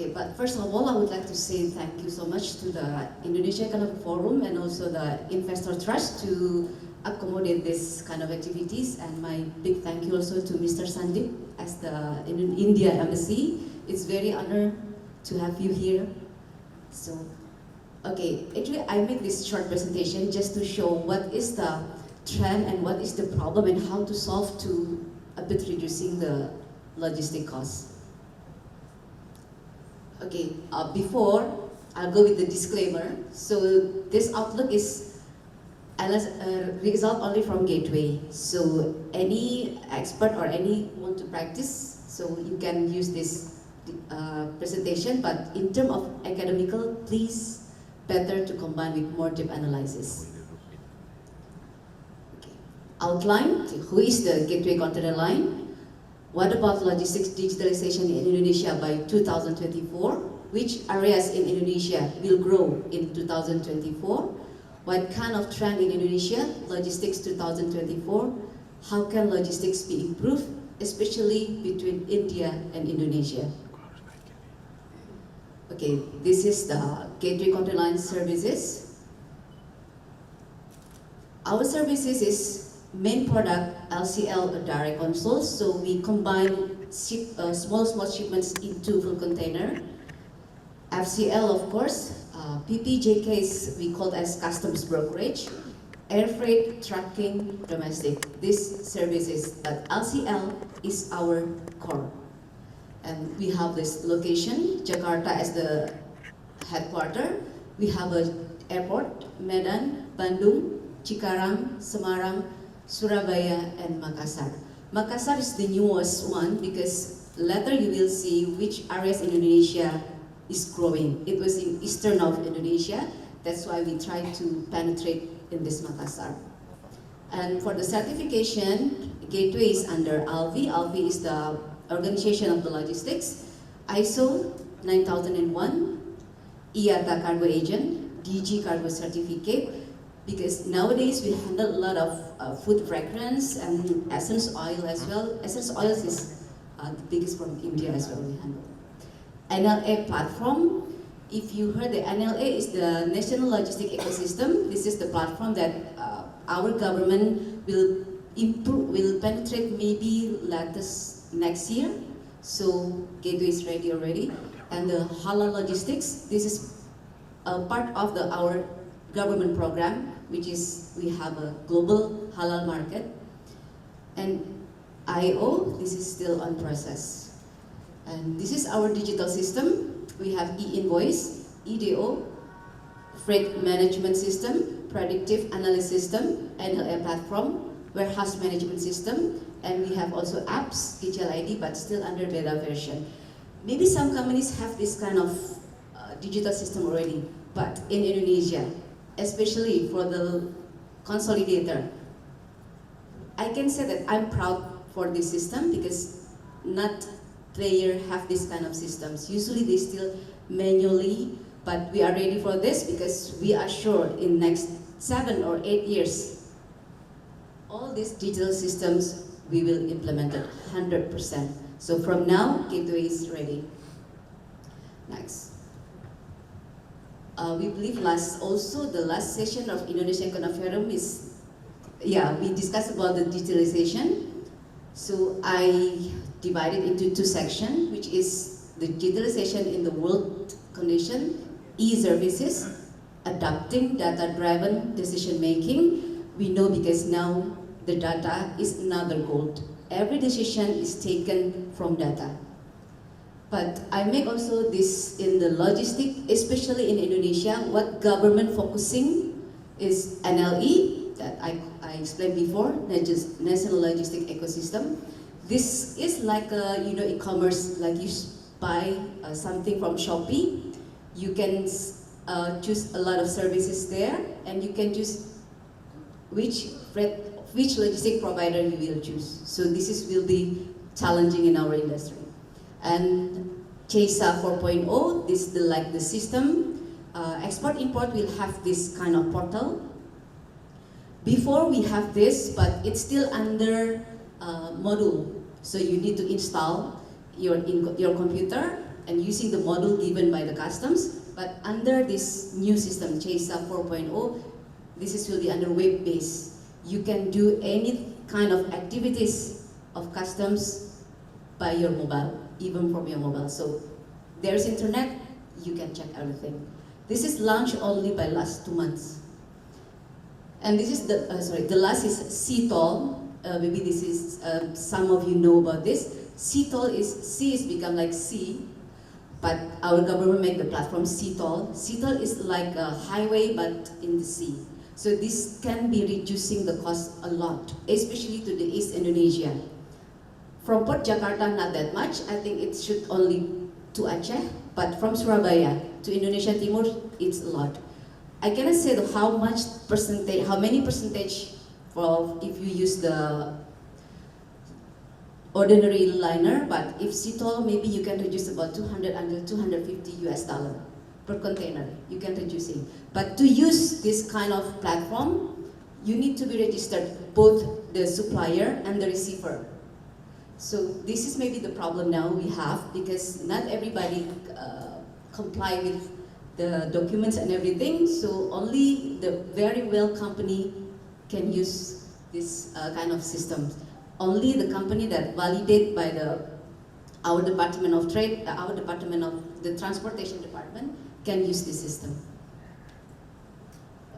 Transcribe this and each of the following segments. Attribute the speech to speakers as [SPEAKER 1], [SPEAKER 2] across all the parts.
[SPEAKER 1] Okay, but first of all, I would like to say thank you so much to the Indonesia Economic Forum and also the Investortrust to accommodate this kind of activities. And my big thank you also to Mr. Sandeep as the India Embassy. It's very honor to have you here. So, okay, actually I make this short presentation just to show what is the trend and what is the problem and how to solve to a bit reducing the logistic costs. Okay, before I'll go with the disclaimer. So this outlook is a result only from Gateway. So any expert or any want to practice, so you can use this presentation. But in terms of academical, please better to combine with more deep analysis. Okay. Outline: who is the Gateway Container Line? What about logistics digitalization in Indonesia by 2024? Which areas in Indonesia will grow in 2024? What kind of trend in Indonesia? Logistics 2024. How can logistics be improved, especially between India and Indonesia? Okay, this is the Gateway Container Line services. Our services is main product LCL, a direct console. So we combine small shipments into full container. FCL, of course. PPJK is we call as customs brokerage. Air freight, trucking, domestic. These services, but LCL is our core. And we have this location, Jakarta as the headquarter. We have an airport, Medan, Bandung, Cikarang, Semarang, Surabaya, and Makassar. Makassar is the newest one because later you will see which areas in Indonesia is growing. It was in eastern of Indonesia. That's why we try to penetrate in this Makassar. And for the certification, Gateway is under ALVI. ALVI is the Organization of the Logistics, ISO 9001, IATA Cargo Agent, DG Cargo Certificate, because nowadays we handle a lot of food fragrance and essence oil as well. Essence oils is the biggest from India as well we handle. NLA platform. If you heard, the NLA is the National Logistic Ecosystem. This is the platform that our government will improve, will penetrate maybe latest next year. So Gateway is ready already. And the halal logistics, this is a part of our government program, which is we have a global halal market. And IO, this is still on process. And this is our digital system. We have e-invoice, EDO, freight management system, predictive analysis system, NLM platform, warehouse management system, and we have also apps, digital ID, but still under beta version. Maybe some companies have this kind of digital system already, but in Indonesia, especially for the consolidator, I can say that I'm proud for this system because not player have this kind of systems. Usually they still manually, but we are ready for this because we are sure in next 7 or 8 years, all these digital systems we will implement it 100%. So from now, Gateway is ready. Next. We believe the last session of Indonesia Economic Forum is, we discussed about the digitalization. So I divided into 2 sections, which is the digitalization in the world condition, e-services, adapting data-driven decision-making. We know because now the data is another gold. Every decision is taken from data. But I make also this in the logistic, especially in Indonesia, what government focusing is NLE, that I explained before, National Logistic Ecosystem. This is like a, e-commerce, like you buy something from Shopee, you can choose a lot of services there, and you can choose which logistic provider you will choose. So this will be challenging in our industry. And CHESA 4.0, this is the system. Export-import will have this kind of portal. Before we have this, but it's still under module. So you need to install your computer, and using the model given by the customs. But under this new system, CESA 4.0, will be under web-based. You can do any kind of activities of customs by your mobile, even from your mobile. So there's internet, you can check everything. This is launched only by last 2 months. And this is the last is CTOL. Maybe this is, some of you know about this. CTOL is, C is become like C, but our government made the platform CTOL. CTOL is like a highway, but in the sea. So this can be reducing the cost a lot, especially to the East Indonesia. From Port Jakarta, not that much. I think it should only to Aceh, but from Surabaya to Indonesia Timur, it's a lot. I cannot say how many percentage for if you use the ordinary liner, but if CTOL, maybe you can reduce about 200 until 250 US dollar per container. You can reduce it. But to use this kind of platform, you need to be registered, both the supplier and the receiver. So this is maybe the problem now we have, because not everybody comply with the documents and everything, so only the very well company can use this kind of system. Only the company that validate by our Department of Trade, our Department of the Transportation Department can use this system.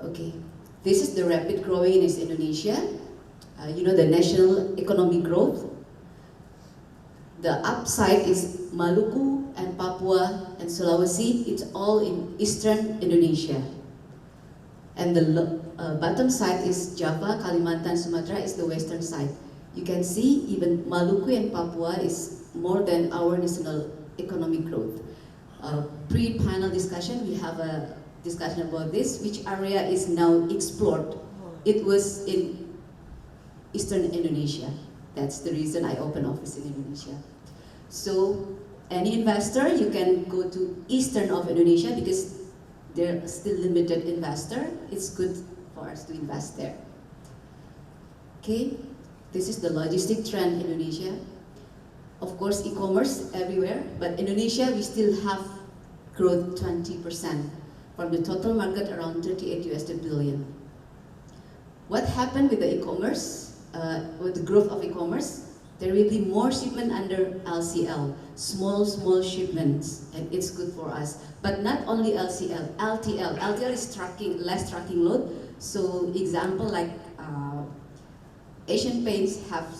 [SPEAKER 1] Okay, this is the rapid growing in Indonesia. You know, the national economic growth. The upside is Maluku and Papua and Sulawesi. It's all in eastern Indonesia. And the bottom side is Java, Kalimantan, Sumatra is the western side. You can see even Maluku and Papua is more than our national economic growth. Pre-panel discussion, we have a discussion about this, which area is now explored. It was in eastern Indonesia. That's the reason I opened office in Indonesia. So any investor, you can go to eastern of Indonesia because they're still limited investor. It's good for us to invest there. Okay, this is the logistic trend in Indonesia. Of course, e-commerce everywhere, but Indonesia, we still have growth 20% from the total market around 38 USD billion. What happened with the e-commerce? With the growth of e-commerce, there will be more shipment under LCL, small shipments, and it's good for us. But not only LCL, LTL. LTL is tracking, less tracking load. So example like Asian Paints have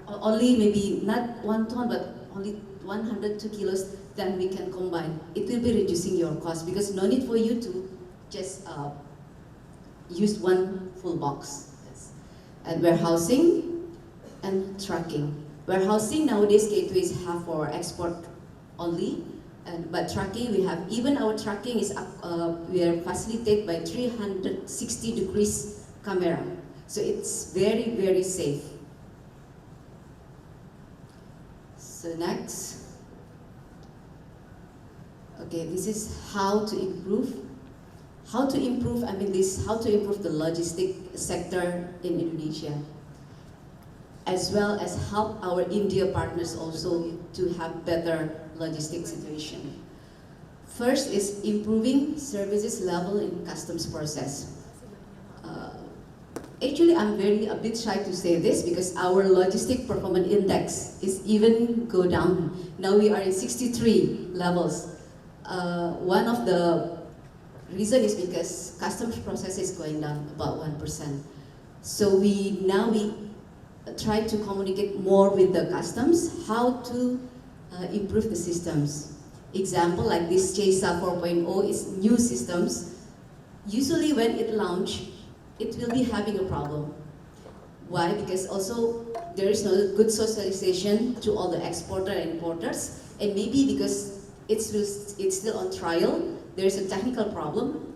[SPEAKER 1] only maybe not 1 ton, but only 102 kilos, then we can combine. It will be reducing your cost because no need for you to just use one full box. And warehousing and tracking. Warehousing nowadays gateways have for export only, but tracking we have. Even our tracking is we are facilitated by 360 degrees camera, so it's very safe. So next, okay, this is how to improve. How to improve the logistic sector in Indonesia, as well as help our India partners also to have better logistic situation. First is improving services level in customs process. Actually, I'm a bit shy to say this because our logistic performance index is even go down. Now we are in 63 levels. One of the reason is because customs process is going down about 1%. So we try to communicate more with the customs, how to improve the systems. Example like this CESA 4.0 is new systems. Usually when it launch, it will be having a problem. Why? Because also there is no good socialization to all the exporter and importers, and maybe because it's still on trial, there is a technical problem,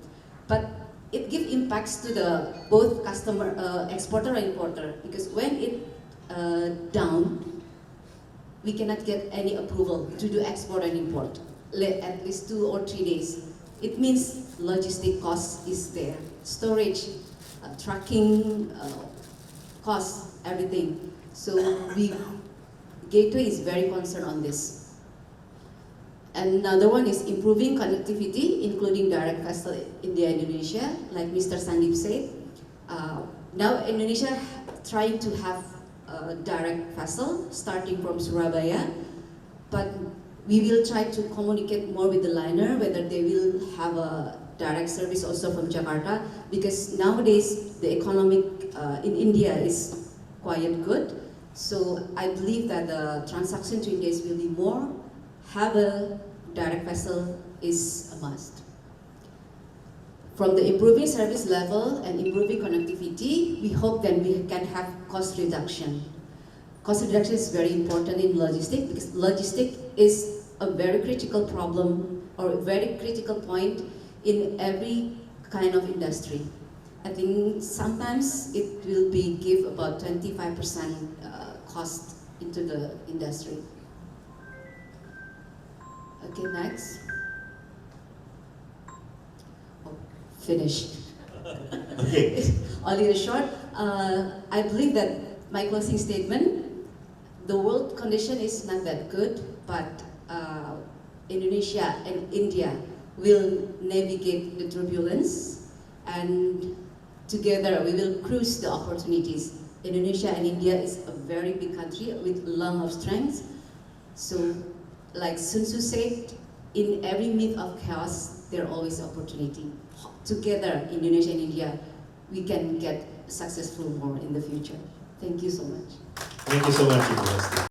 [SPEAKER 1] but it gives impacts to the both customer, exporter and importer, because when it down, we cannot get any approval to do export and import, at least 2 or 3 days. It means logistic cost is there, storage, tracking cost, everything. So Gateway is very concerned on this. Another one is improving connectivity, including direct vessel India-Indonesia, like Mr. Sandeep said. Now Indonesia trying to have a direct vessel starting from Surabaya, but we will try to communicate more with the liner whether they will have a direct service also from Jakarta, because nowadays the economic in India is quite good. So I believe that the transaction to India will be more. Have a direct vessel is a must. From the improving service level and improving connectivity, we hope that we can have cost reduction. Cost reduction is very important in logistics, because logistics is a very critical problem or a very critical point in every kind of industry. I think sometimes it will be give about 25% cost into the industry. Okay, next. Oh, finished.
[SPEAKER 2] Okay.
[SPEAKER 1] Only a short. I believe that my closing statement, the world condition is not that good, but Indonesia and India will navigate the turbulence, and together we will cruise the opportunities. Indonesia and India is a very big country with a lot of strengths. So, like Sun Tzu said, in every myth of chaos, there always opportunity. Together, Indonesia and India, we can get successful more in the future. Thank you so much.
[SPEAKER 2] Thank you so much, Ibu Hesty.